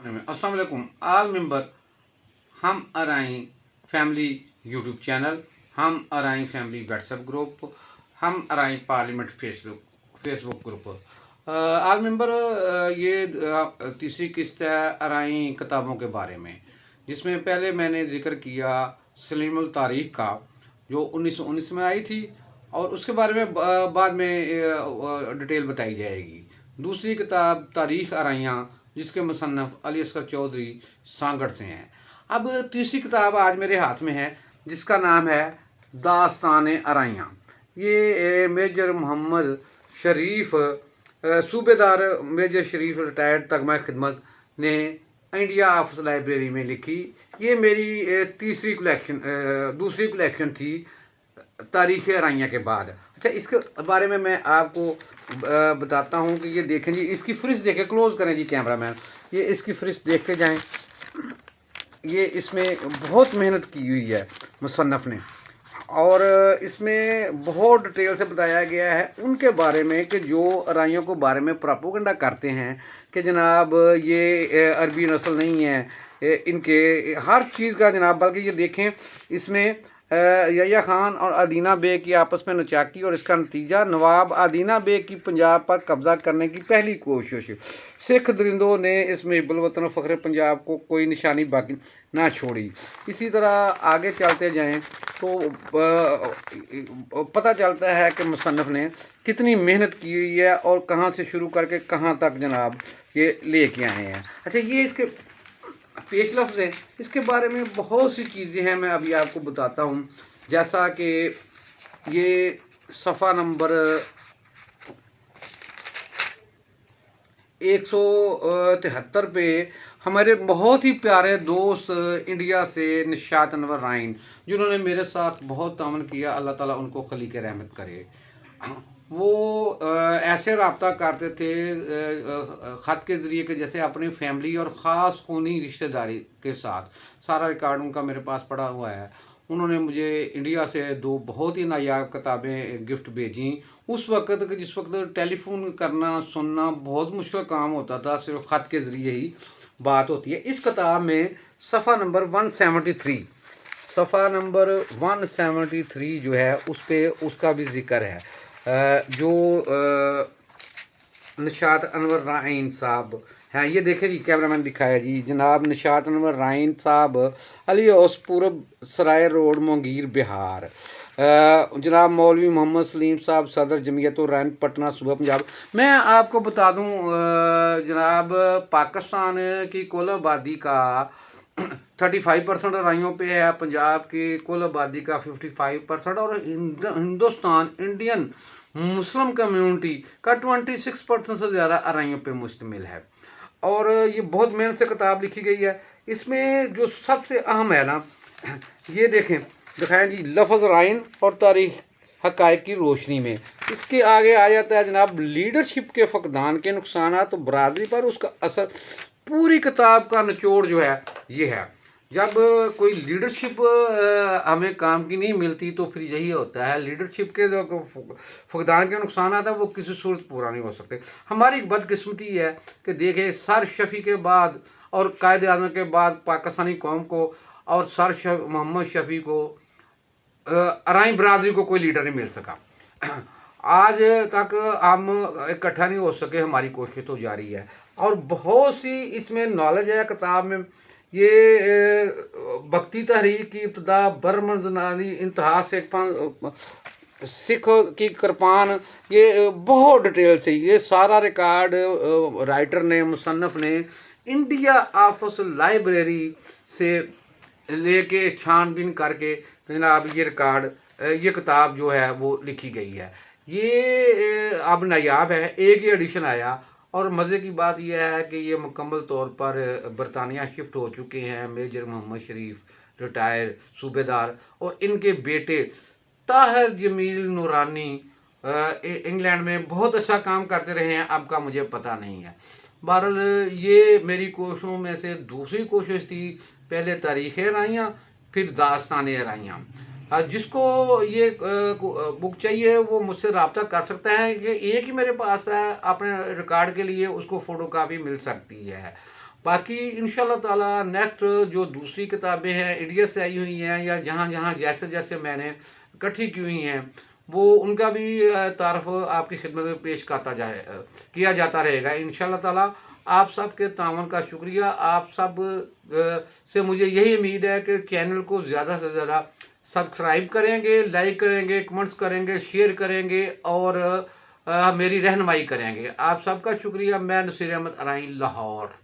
अस्सलाम वालेकुम आल मेंबर। हम अराई फैमिली यूट्यूब चैनल, हम अराई फैमिली व्हाट्सएप ग्रुप, हम अराई पार्लियामेंट फेसबुक ग्रुप। आल मेंबर, ये तीसरी किस्त है अराई किताबों के बारे में, जिसमें पहले मैंने जिक्र किया सलीमुल तारीख का, जो 1919 में आई थी, और उसके बारे में बाद में डिटेल बताई जाएगी। दूसरी किताब तारीख अराइयाँ, जिसके मुसन्नफ़ अली असगर चौधरी सांगड़ से हैं। अब तीसरी किताब आज मेरे हाथ में है, जिसका नाम है दास्तान अराइयाँ। ये मेजर मोहम्मद शरीफ, सूबेदार मेजर शरीफ रिटायर्ड तगमा खिदमत ने इंडिया ऑफिस लाइब्रेरी में लिखी। ये मेरी दूसरी कलेक्शन थी तारीख़ अराइयाँ के बाद। अच्छा, इसके बारे में मैं आपको बताता हूँ कि ये देखें जी, इसकी फ़हरिस्त देखें, क्लोज़ करें जी कैमरा मैन, ये इसकी फ़हरिस्त देखते जाएं। ये इसमें बहुत मेहनत की हुई है मुसन्नफ़ ने, और इसमें बहुत डिटेल से बताया गया है उनके बारे में कि जो अराइयों को बारे में प्रोपेगेंडा करते हैं कि जनाब ये अरबी नस्ल नहीं है, इनके हर चीज़ का जनाब, बल्कि ये देखें इसमें यह्या खान और अदीना बेग की आपस में नचाकी, और इसका नतीजा नवाब अदीना बेग की पंजाब पर कब्ज़ा करने की पहली कोशिश। सिख दरिंदों ने इस मुहिब्बुल वतन फ़ख्र पंजाब को कोई निशानी बाकी ना छोड़ी। इसी तरह आगे चलते जाएं तो पता चलता है कि मुसन्नफ़ ने कितनी मेहनत की हुई है और कहाँ से शुरू करके कहाँ तक जनाब ये लेके आए हैं। अच्छा, ये इसके पेश लफ्ज़ है, इसके बारे में बहुत सी चीज़ें हैं, मैं अभी आपको बताता हूँ। जैसा कि ये सफ़ा नंबर 173 पे हमारे बहुत ही प्यारे दोस्त इंडिया से निशात अनवर राइन, जिन्होंने मेरे साथ बहुत तामन किया, अल्लाह ताला उनको खलीक रहमत करे। वो ऐसे रब्ता करते थे ख़त के ज़रिए कि जैसे अपनी फैमिली और ख़ास खूनी रिश्तेदारी के साथ। सारा रिकॉर्ड उनका मेरे पास पड़ा हुआ है। उन्होंने मुझे इंडिया से 2 बहुत ही नायाब किताबें गिफ्ट भेजी उस वक़्त कि जिस वक्त टेलीफोन करना सुनना बहुत मुश्किल काम होता था, सिर्फ ख़त के ज़रिए ही बात होती है। इस किताब में सफ़ा नंबर 173 जो है उस पर उसका भी ज़िक्र है। जो निशात अनवर राइन साहब हैं, ये देखें जी, कैमरामैन दिखाया जी, जनाब निशात अनवर राइन साहब, अली औस पूरब सराय रोड, मुंगीर, बिहार। जनाब मौलवी मोहम्मद सलीम साहब, सदर जमीयत रैन, पटना, सूबा पंजाब। मैं आपको बता दूं जनाब, पाकिस्तान की कुल आबादी का 35% अराइयों पे है, पंजाब की कुल आबादी का 55%, और हिंदुस्तान इंडियन मुस्लिम कम्युनिटी का 26% से ज़्यादा अराइयों पे मुश्तमिल है। और ये बहुत मेहनत से किताब लिखी गई है। इसमें जो सबसे अहम है ना, ये देखें, दिखाएं जी, लफ्ज़ राइन और तारीख हक़ाइक़ की रोशनी में। इसके आगे आ जाता है जनाब लीडरशिप के फ़क़दान के नुकसान तो बरादरी पर उसका असर। पूरी किताब का निचोड़ जो है ये है। जब कोई लीडरशिप हमें काम की नहीं मिलती तो फिर यही होता है, लीडरशिप के जो फ़क़दान के नुकसान आता है वो किसी सूरत पूरा नहीं हो सकते। हमारी बदकिस्मती है कि देखें, सर शफ़ी के बाद और कायद आज़म के बाद पाकिस्तानी कौम को और सर मोहम्मद शफ़ी को, अराई बरादरी को कोई लीडर नहीं मिल सका। आज तक हम इकट्ठा नहीं हो सके। हमारी कोशिश तो जारी है, और बहुत सी इसमें नॉलेज है किताब में। ये भक्ति तहरीक की इब्तदा, बर्मन जनानी इंतहा से सिख की कृपान, ये बहुत डिटेल से ये सारा रिकॉर्ड राइटर ने, मुसन्नफ़ ने इंडिया ऑफिस लाइब्रेरी से लेके छानबीन करके जनाब ये रिकॉर्ड, ये किताब जो है वो लिखी गई है। ये अब नायाब है, एक ही एडिशन आया, और मज़े की बात यह है कि ये मुकम्मल तौर पर बरतानिया शिफ्ट हो चुके हैं। मेजर मोहम्मद शरीफ रिटायर सूबेदार और इनके बेटे ताहिर जमील नूरानी इंग्लैंड में बहुत अच्छा काम करते रहे हैं, अब का मुझे पता नहीं है। बहरहाल ये मेरी कोशिशों में से दूसरी कोशिश थी। पहले तारीख़ अराइयाँ, फिर दास्तान अराइयाँ। जिसको ये बुक चाहिए वो मुझसे रब्ता कर सकता है। कि एक ही मेरे पास है, अपने रिकॉर्ड के लिए उसको फ़ोटो कापी मिल सकती है। बाकी इंशाल्लाह ताला नेक्स्ट जो दूसरी किताबें हैं इंडिया से आई हुई हैं या जहाँ जहाँ जैसे जैसे मैंने इकट्ठी की हुई हैं वो उनका भी तारफ़ आपकी खिदमत में पेश किया जाता रहेगा इंशाल्लाह ताला। आप सब के तावन का शुक्रिया। आप सब से मुझे यही उम्मीद है कि चैनल को ज़्यादा से ज़्यादा सब्सक्राइब करेंगे, लाइक करेंगे, कमेंट्स करेंगे, शेयर करेंगे और मेरी रहनुमाई करेंगे। आप सबका शुक्रिया। मैं नसीर अहमद अराइन, लाहौर।